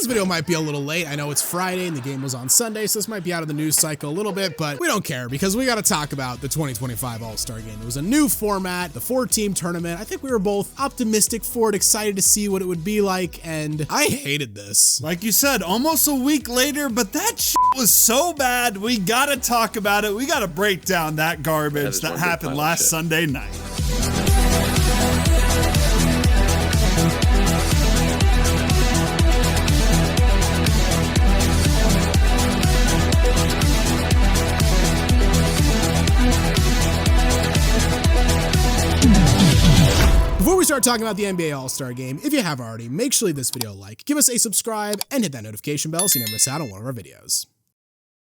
video might be a little late. I know it's Friday and the game was on Sunday, so this might be out of the news cycle a little bit, but we don't care because we got to talk about the 2025 All-Star Game. It was a new format, the 4-team tournament. I think we were both optimistic for it, excited to see what it would be like, and I hated this. Like you said, almost a week later, but that shit was so bad. We got to talk about it. We got to break down that garbage that happened last Sunday night. Before we start talking about the NBA All-Star Game, if you haven't already, make sure to leave this video a like, give us a subscribe, and hit that notification bell so you never miss out on one of our videos.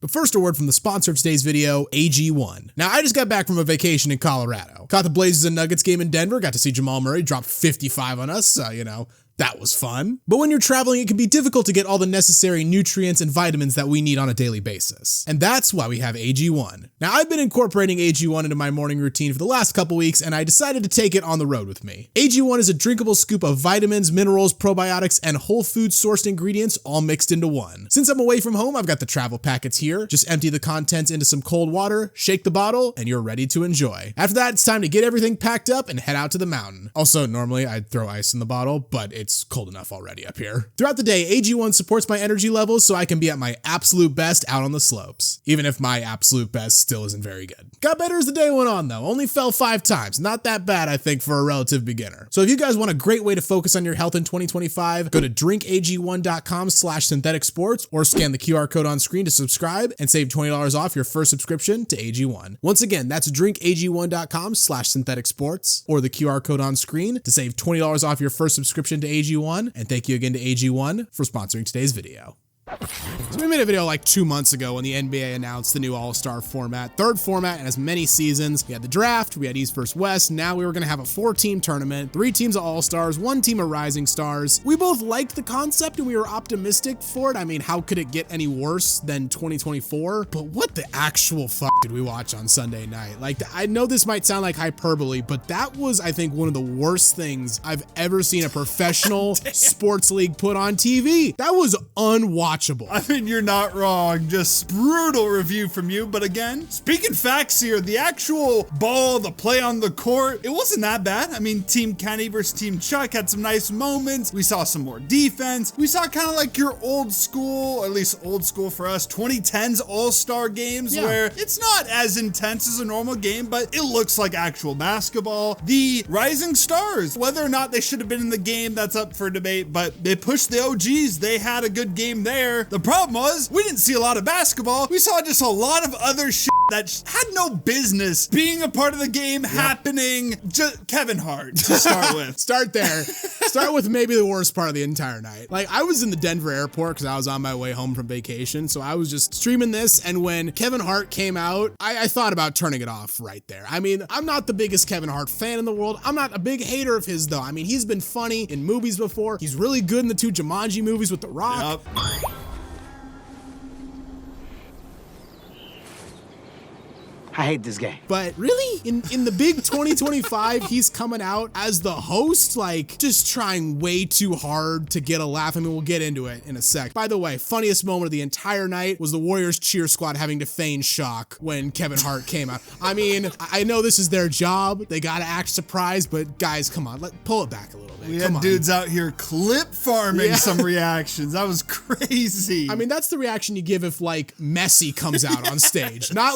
But first, a word from the sponsor of today's video, AG1. Now, I just got back from a vacation in Colorado. Caught the Blazers and Nuggets game in Denver, got to see Jamal Murray drop 55 on us, so, you know, that was fun. But when you're traveling, it can be difficult to get all the necessary nutrients and vitamins that we need on a daily basis. And that's why we have AG1. Now, I've been incorporating AG1 into my morning routine for the last couple weeks, and I decided to take it on the road with me. AG1 is a drinkable scoop of vitamins, minerals, probiotics, and whole food sourced ingredients all mixed into one. Since I'm away from home, I've got the travel packets here. Just empty the contents into some cold water, shake the bottle, and you're ready to enjoy. After that, it's time to get everything packed up and head out to the mountain. Also, normally I'd throw ice in the bottle, but it's cold enough already up here. Throughout the day, AG1 supports my energy levels so I can be at my absolute best out on the slopes, even if my absolute best still isn't very good. Got better as the day went on though, only fell 5 times. Not that bad, I think, for a relative beginner. So if you guys want a great way to focus on your health in 2025, go to drinkag1.com/synthetic sports or scan the QR code on screen to subscribe and save $20 off your first subscription to AG1. Once again, that's drinkag1.com/synthetic sports or the QR code on screen to save $20 off your first subscription to AG1. And thank you again to AG1 for sponsoring today's video. So we made a video like 2 months ago when the NBA announced the new All-Star format, third format and has many seasons. We had the draft, we had East versus West. Now we were going to have a 4-team tournament, 3 teams of All-Stars, 1 team of Rising Stars. We both liked the concept and we were optimistic for it. I mean, how could it get any worse than 2024? But what the actual fuck did we watch on Sunday night? Like, I know this might sound like hyperbole, but that was, I think, one of the worst things I've ever seen a professional sports league put on TV. That was unwatchable. I mean, you're not wrong. Just brutal review from you. But again, speaking facts here, the actual ball, the play on the court, it wasn't that bad. I mean, Team Kenny versus Team Chuck had some nice moments. We saw some more defense. We saw kind of like your old school, or at least old school for us, 2010s All-Star games where it's not as intense as a normal game, but it looks like actual basketball. The Rising Stars, whether or not they should have been in the game, that's up for debate, but they pushed the OGs. They had a good game there. The problem was we didn't see a lot of basketball. We saw just a lot of other shit that had no business being a part of the game happening. Just Kevin Hart to start with. Start there. Start with maybe the worst part of the entire night. Like, I was in the Denver airport because I was on my way home from vacation. So I was just streaming this. And when Kevin Hart came out, I thought about turning it off right there. I mean, I'm not the biggest Kevin Hart fan in the world. I'm not a big hater of his though. I mean, he's been funny in movies before. He's really good in the 2 Jumanji movies with The Rock. Yep. I hate this game. But really, in the big 2025, he's coming out as the host, like just trying way too hard to get a laugh. I mean, we'll get into it in a sec. By the way, funniest moment of the entire night was the Warriors cheer squad having to feign shock when Kevin Hart came out. I mean, I know this is their job. They got to act surprised, but guys, come on, pull it back a little bit. We had dudes out here clip farming some reactions. That was crazy. I mean, that's the reaction you give if like Messi comes out on stage. Not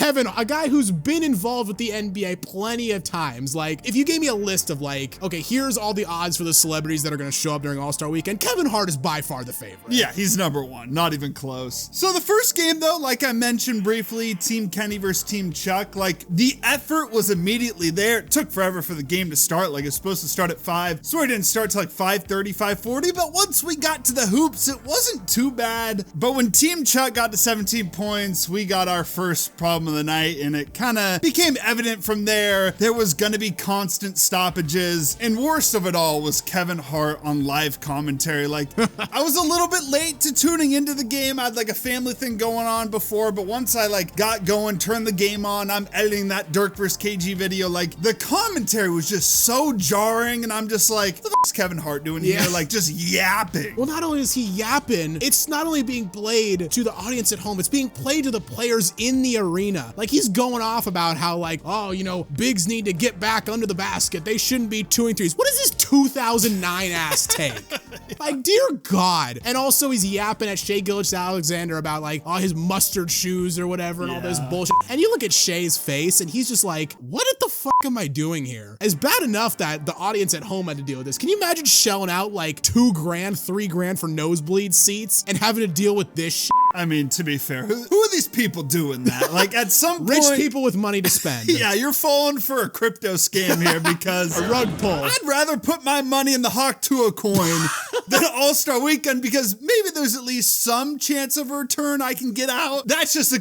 Kevin, a guy who's been involved with the NBA plenty of times. Like, if you gave me a list of like, okay, here's all the odds for the celebrities that are going to show up during All-Star Weekend, Kevin Hart is by far the favorite. Yeah, he's number 1, not even close. So the first game though, like I mentioned briefly, Team Kenny versus Team Chuck, like the effort was immediately there. It took forever for the game to start. Like it's supposed to start at 5. So it didn't start till like 5:30, 5:40. But once we got to the hoops, it wasn't too bad. But when Team Chuck got to 17 points, we got our first problem of the night, and it kind of became evident from there was going to be constant stoppages. And worst of it all was Kevin Hart on live commentary. Like, I was a little bit late to tuning into the game. I had like a family thing going on before, but once I like got going, turned the game on, I'm editing that Dirk vs. KG video. Like, the commentary was just so jarring, and I'm just like, what the f*** is Kevin Hart doing here? Like, just yapping. Well, not only is he yapping, it's not only being played to the audience at home, it's being played to the players in the arena. Like, he's going off about how, like, oh, you know, bigs need to get back under the basket. They shouldn't be 2 threes. What is this 2009 ass take? Like, dear God. And also he's yapping at Shai Gilgeous-Alexander about like, oh, his mustard shoes or whatever and all this bullshit. And you look at Shai's face and he's just like, what the fuck am I doing here? It's bad enough that the audience at home had to deal with this. Can you imagine shelling out like $2 grand, $3 grand for nosebleed seats and having to deal with this shit? I mean, to be fair, who are these people doing that? Like, at some point, rich people with money to spend. Yeah, you're falling for a crypto scam here because a rug pull. I'd rather put my money in the Hawk Tua coin than All-Star Weekend, because maybe there's at least some chance of a return I can get out. That's just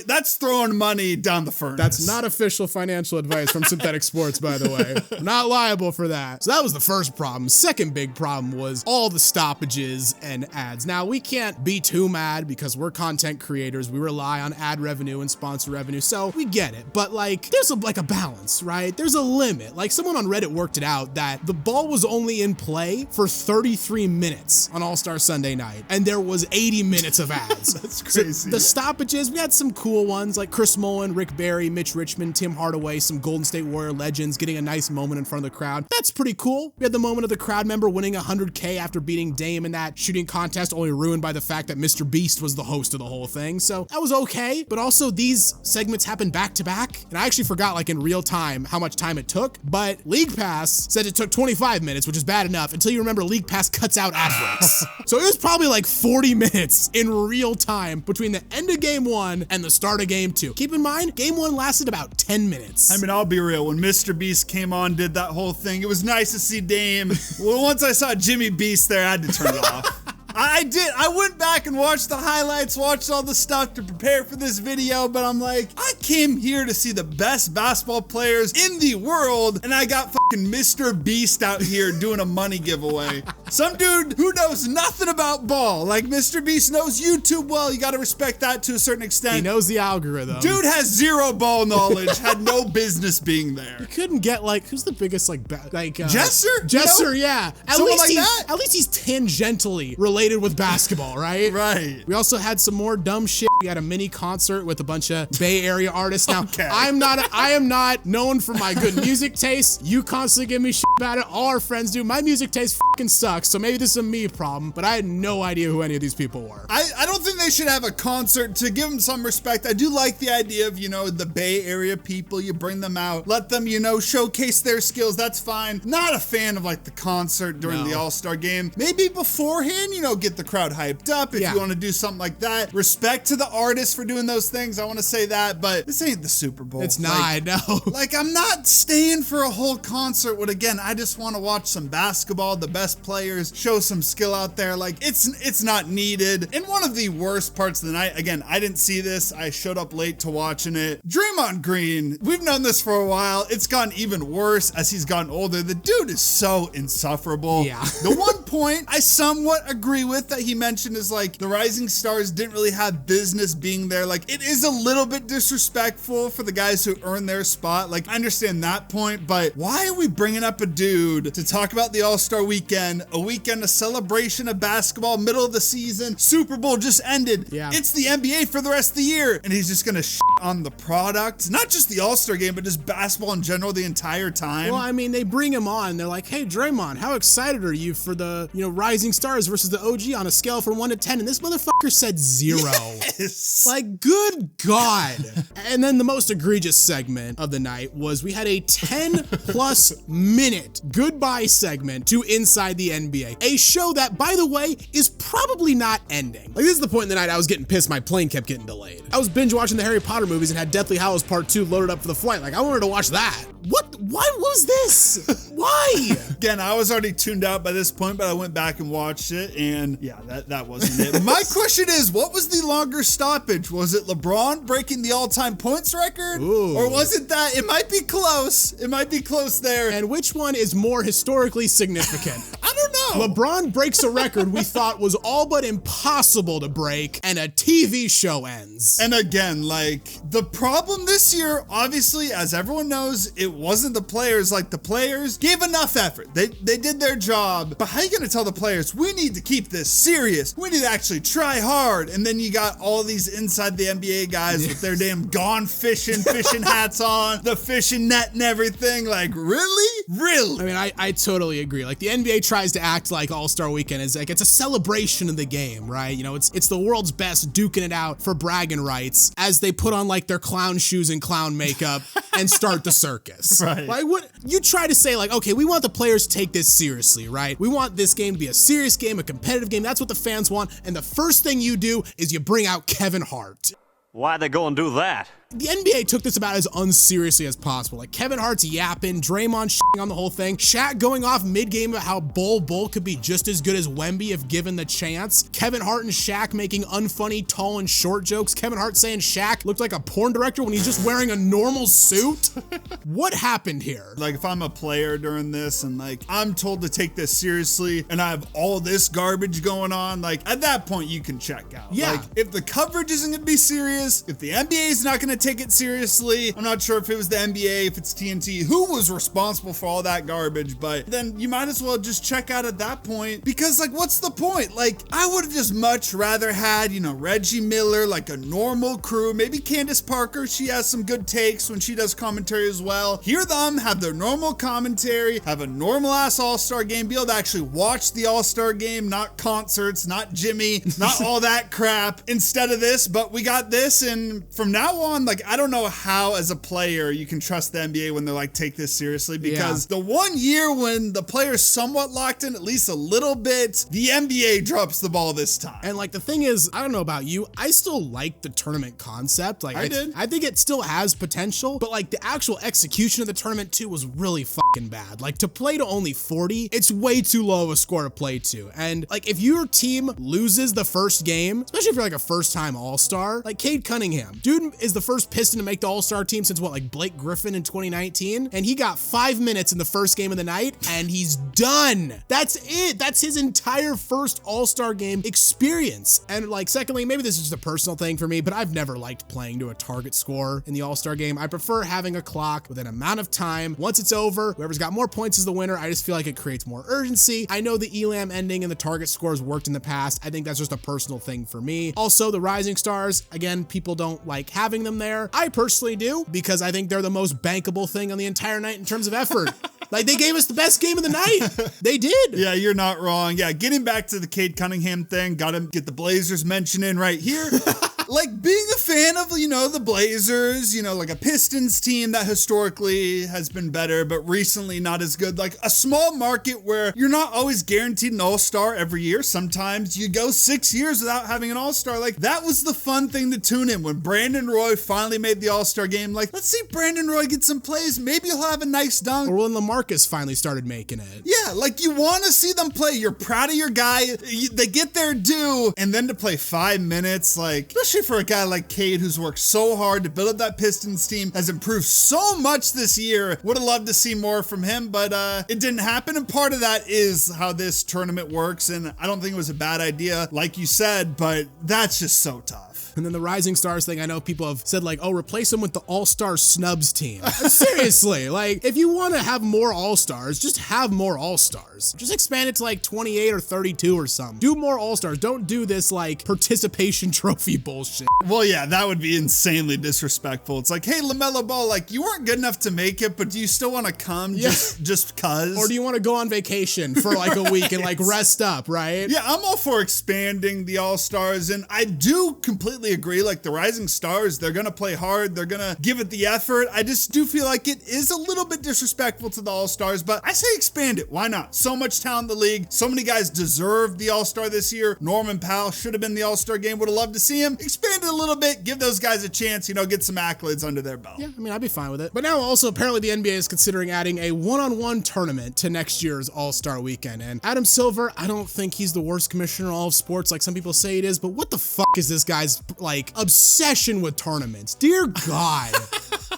that's throwing money down the furnace. That's not official financial advice from Synthetic Sports, by the way. We're not liable for that. So that was the first problem. Second big problem was all the stoppages and ads. Now, we can't be too mad because we're content creators. We rely on ad revenue and sponsor revenue, so we get it. But like, there's a balance, right? There's a limit. Like, someone on Reddit worked it out that the ball was only in play for 33 minutes on All-Star Sunday night, and there was 80 minutes of ads. That's crazy. So the stoppages, we had some cool ones like Chris Mullin, Rick Barry, Mitch Richmond, Tim Hardaway, some Golden State Warrior legends getting a nice moment in front of the crowd. That's pretty cool. We had the moment of the crowd member winning $100K after beating Dame in that shooting contest, only ruined by the fact that Mr. Beast was the host of the whole thing. So that was okay. But also these segments happened back to back. And I actually forgot like in real time how much time it took. But League Pass said it took 25 minutes, which is bad enough until you remember League Pass cuts out ad breaks. So it was probably like 40 minutes in real time between the end of game 1 and the start of game 2. Keep in mind, game 1 lasted about 10 minutes. I mean, I'll be real. When Mr. Beast came on, did that whole thing, it was nice to see Dame. Well, once I saw Jimmy Beast there, I had to turn it off. I did. I went back and watched the highlights, watched all the stuff to prepare for this video, but I'm like, I came here to see the best basketball players in the world, and I got fucking Mr. Beast out here doing a money giveaway. Some dude who knows nothing about ball. Like, Mr. Beast knows YouTube well. You gotta respect that to a certain extent. He knows the algorithm. Dude has zero ball knowledge, had no business being there. You couldn't get like, who's the biggest like Jesser? Jesser, You know? yeah. At Someone least like that? At least he's tangentially related with basketball, right? Right. We also had some more dumb shit. We had a mini concert with a bunch of Bay Area artists. Now, Okay. I am not known for my good music taste. You constantly give me shit about it. All our friends do. My music taste fucking sucks, so maybe this is a me problem, but I had no idea who any of these people were. I don't think they should have a concert. To give them some respect, I do like the idea of, you know, the Bay Area people. You bring them out, let them, you know, showcase their skills. That's fine. Not a fan of like the concert during the All-Star game. Maybe beforehand, you know, get the crowd hyped up if you want to do something like that. Respect to the artists for doing those things. I want to say that, but this ain't the Super Bowl. It's not, no. Like, I'm not staying for a whole concert when, again, I just want to watch some basketball, the best players, show some skill out there. Like, it's not needed. And one of the worst parts of the night, again, I didn't see this. I showed up late to watching it. Draymond Green, we've known this for a while. It's gotten even worse as he's gotten older. The dude is so insufferable. Yeah. The one point I somewhat agree with that he mentioned is like the Rising Stars didn't really have business being there. Like, it is a little bit disrespectful for the guys who earn their spot. Like, I understand that point, but why are we bringing up a dude to talk about the All-Star weekend, a weekend, a celebration of basketball, middle of the season, Super Bowl just ended. Yeah. It's the NBA for the rest of the year, and he's just gonna shit on the product, not just the All-Star game, but just basketball in general the entire time. Well, I mean, they bring him on. They're like, hey, Draymond, how excited are you for the, you know, Rising Stars versus the OG on a scale from 1 to 10? And this motherfucker said 0. Yes. Like, good God. And then the most egregious segment of the night was we had a 10+ minute goodbye segment to Inside the NBA, a show that, by the way, is probably not ending. Like, this is the point in the night I was getting pissed my plane kept getting delayed. I was binge watching the Harry Potter movies and had Deathly Hallows Part 2 loaded up for the flight. Like, I wanted to watch that. What? Why was this? Why? Again, I was already tuned out by this point, but I went back and watched it, and yeah, that wasn't it. My question is, what was the longer stoppage? Was it LeBron breaking the all-time points record? Ooh. Or was it that? It might be close. It might be close there. And which one is more historically significant? I don't know. LeBron breaks a record we thought was all but impossible to break, and a TV show ends. And again, like, the problem this year, obviously, as everyone knows, it wasn't the players. Like, the players gave enough effort. They did their job. But how are you going to tell the players, we need to keep this serious? We need to actually try hard. And then you got all these inside the NBA guys with their damn gone fishing hats on, the fishing net and everything. Like, really? Really? I mean, I totally agree. Like, the NBA tries to act like All-Star Weekend is like, it's a celebration of the game, right? You know, it's the world's best duking it out for bragging rights as they put on like their clown shoes and clown makeup and start the circus. Right. Like, what you try to say, like, okay, we want the players to take this seriously, right? We want this game to be a serious game, a competitive game. That's what the fans want. And the first thing you do is you bring out Kevin Hart. Why'd they go and do that? The NBA took this about as unseriously as possible. Like, Kevin Hart's yapping, Draymond shitting on the whole thing, Shaq going off mid-game about how Bull could be just as good as Wemby if given the chance, Kevin Hart and Shaq making unfunny tall and short jokes, Kevin Hart saying Shaq looked like a porn director when he's just wearing a normal suit. What happened here? Like, if I'm a player during this and like I'm told to take this seriously and I have all this garbage going on, like at that point you can check out. Yeah. Like, if the coverage isn't gonna be serious, if the NBA is not gonna take it seriously, I'm not sure if it was the NBA, if it's TNT, who was responsible for all that garbage, but then you might as well just check out at that point, because like, what's the point? Like, I would have just much rather had, you know, Reggie Miller, like a normal crew, maybe Candace Parker, she has some good takes when she does commentary as well. Hear them have their normal commentary, have a normal ass All-Star game, be able to actually watch the All-Star game, not concerts, not Jimmy, not all that crap instead of this. But we got this, and from now on, like, I don't know how as a player you can trust the NBA when they're like, take this seriously, because the 1 year when the players somewhat locked in at least a little bit, the NBA drops the ball this time. And like, the thing is, I don't know about you, I still like the tournament concept. Like, I think it still has potential, but like the actual execution of the tournament too was really fucking bad. Like, to play to only 40, it's way too low of a score to play to. And like, if your team loses the first game, especially if you're like a first-time All-Star, like Cade Cunningham, dude is the first Piston to make the All-Star team since what, like Blake Griffin in 2019, and he got 5 minutes in the first game of the night and he's done. That's it. That's his entire first All-Star game experience. And like, secondly, maybe this is just a personal thing for me, but I've never liked playing to a target score in the All-Star game. I prefer having a clock with an amount of time. Once it's over, whoever's got more points is the winner. I just feel like it creates more urgency. I know the Elam ending and the target scores worked in the past. I think that's just a personal thing for me. Also, the Rising Stars, again, people don't like having them there. I personally do, because I think they're the most bankable thing on the entire night in terms of effort. Like, they gave us the best game of the night. They did. Yeah, you're not wrong. Yeah, getting back to the Cade Cunningham thing, gotta get the Blazers mentioned in right here. Like, being a fan of, you know, the Blazers, you know, like a Pistons team that historically has been better, but recently not as good. Like, a small market where you're not always guaranteed an All-Star every year. Sometimes you go 6 years without having an All-Star. Like, that was the fun thing to tune in when Brandon Roy finally made the All-Star game. Like, let's see Brandon Roy get some plays. Maybe he'll have a nice dunk. Or when LaMarcus finally started making it. Yeah, like, you want to see them play. You're proud of your guy. They get their due. And then to play 5 minutes, like, especially for a guy like Cade, who's worked so hard to build up that Pistons team, has improved so much this year. Would have loved to see more from him, but it didn't happen. And part of that is how this tournament works. And I don't think it was a bad idea, like you said, but that's just so tough. And then the Rising Stars thing, I know people have said like, oh, replace them with the All-Star Snubs team. Seriously, like, if you want to have more All-Stars, just have more All-Stars. Just expand it to like 28 or 32 or something. Do more All-Stars. Don't do this like participation trophy bullshit. bullshit. Well, yeah, that would be insanely disrespectful. It's like, hey, LaMelo Ball, like, you weren't good enough to make it, but do you still want to come just cause? Or do you want to go on vacation for like a week and like rest up, right? Yeah, I'm all for expanding the All-Stars, and I do completely agree. Like, the rising stars, they're going to play hard. They're going to give it the effort. I just do feel like it is a little bit disrespectful to the All-Stars, but I say expand it. Why not? So much talent in the league. So many guys deserve the All-Star this year. Norman Powell should have been the All-Star game. Would have loved to see him. Expand it a little bit. Give those guys a chance, you know, get some accolades under their belt. Yeah, I mean, I'd be fine with it. But now also, apparently the NBA is considering adding a one-on-one tournament to next year's All-Star weekend. And Adam Silver, I don't think he's the worst commissioner in all of sports like some people say it is, but what the fuck is this guy's, like, obsession with tournaments? Dear God.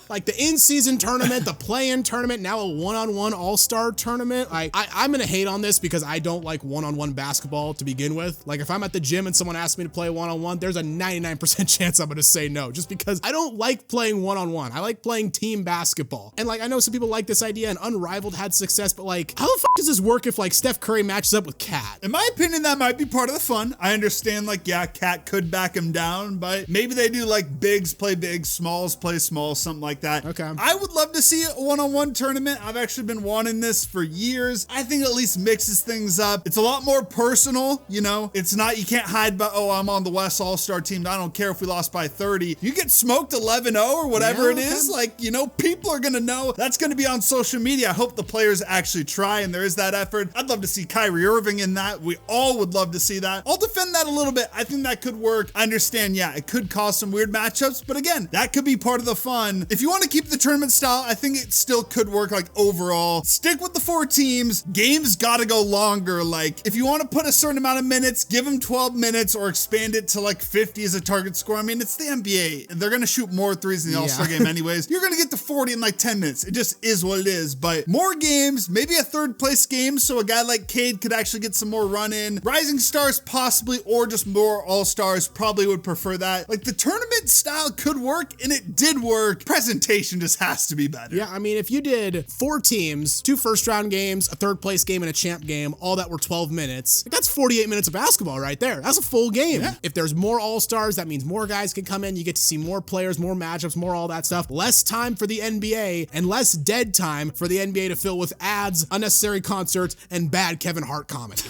Like the in-season tournament, the play-in tournament, now a one-on-one all-star tournament. I'm gonna hate on this because I don't like one-on-one basketball to begin with. Like if I'm at the gym and someone asks me to play one-on-one, there's a 99% chance I'm gonna say no, just because I don't like playing one-on-one. I like playing team basketball. And like, I know some people like this idea and Unrivaled had success, but like, how the fuck does this work if like Steph Curry matches up with Kat? In my opinion, that might be part of the fun. I understand, like, yeah, Kat could back him down, but maybe they do like bigs play bigs, smalls play smalls, something like that. Okay. I would love to see a one-on-one tournament. I've actually been wanting this for years. I think it at least mixes things up. It's a lot more personal, you know? It's not, you can't hide by, oh, I'm on the West All-Star team. I don't care if we lost by 30. You get smoked 11-0 or whatever it is. Like, you know, people are gonna know. That's gonna be on social media. I hope the players actually try and there is that effort. I'd love to see Kyrie Irving in that. We all would love to see that. I'll defend that a little bit. I think that could work. I understand, yeah, it could cause some weird matchups, but again, that could be part of the fun. If you want to keep the tournament style, I think it still could work. Like overall, stick with the 4 teams. Games gotta go longer. Like if you want to put a certain amount of minutes, give them 12 minutes or expand it to like 50 as a target score. I mean, it's the NBA and they're gonna shoot more threes in the All-Star game anyways. You're gonna get to 40 in like 10 minutes. It just is what it is. But more games, maybe a third place game so a guy like Cade could actually get some more run in. Rising stars possibly, or just more All-Stars, probably would prefer that. Like the tournament style could work and it did work. Presentation just has to be better. Yeah, I mean, if you did 4 teams, 2 first-round games, a third-place game, and a champ game, all that were 12 minutes, that's 48 minutes of basketball right there. That's a full game. Yeah. If there's more All-Stars, that means more guys can come in. You get to see more players, more matchups, more all that stuff. Less time for the NBA and less dead time for the NBA to fill with ads, unnecessary concerts, and bad Kevin Hart comedy.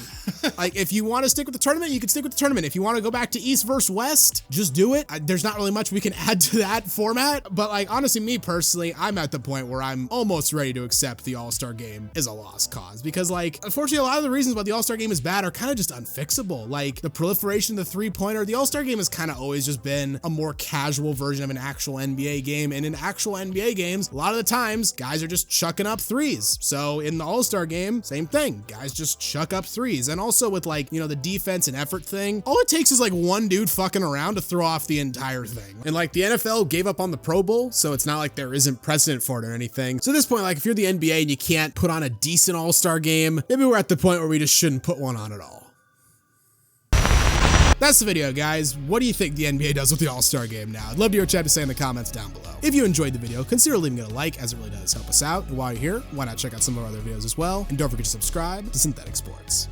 Like, if you want to stick with the tournament, you can stick with the tournament. If you want to go back to East versus West, just do it. There's not really much we can add to that format, but like, honestly, me personally, I'm at the point where I'm almost ready to accept the All-Star game is a lost cause because like, unfortunately, a lot of the reasons why the All-Star game is bad are kind of just unfixable. Like the proliferation of the 3-pointer, the All-Star game has kind of always just been a more casual version of an actual NBA game. And in actual NBA games, a lot of the times guys are just chucking up threes. So in the All-Star game, same thing. Guys just chuck up threes. And also with like, you know, the defense and effort thing, all it takes is like one dude fucking around to throw off the entire thing. And like the NFL gave up on the Pro Bowl, so it's not like there isn't precedent for it or anything. So at this point, like if you're the NBA and you can't put on a decent All-Star game, maybe we're at the point where we just shouldn't put one on at all. That's the video, guys. What do you think the NBA does with the All-Star game now? I'd love to hear what you have to say in the comments down below. If you enjoyed the video, consider leaving it a like, as it really does help us out. And while you're here, why not check out some of our other videos as well? And don't forget to subscribe to Synthetic Sports.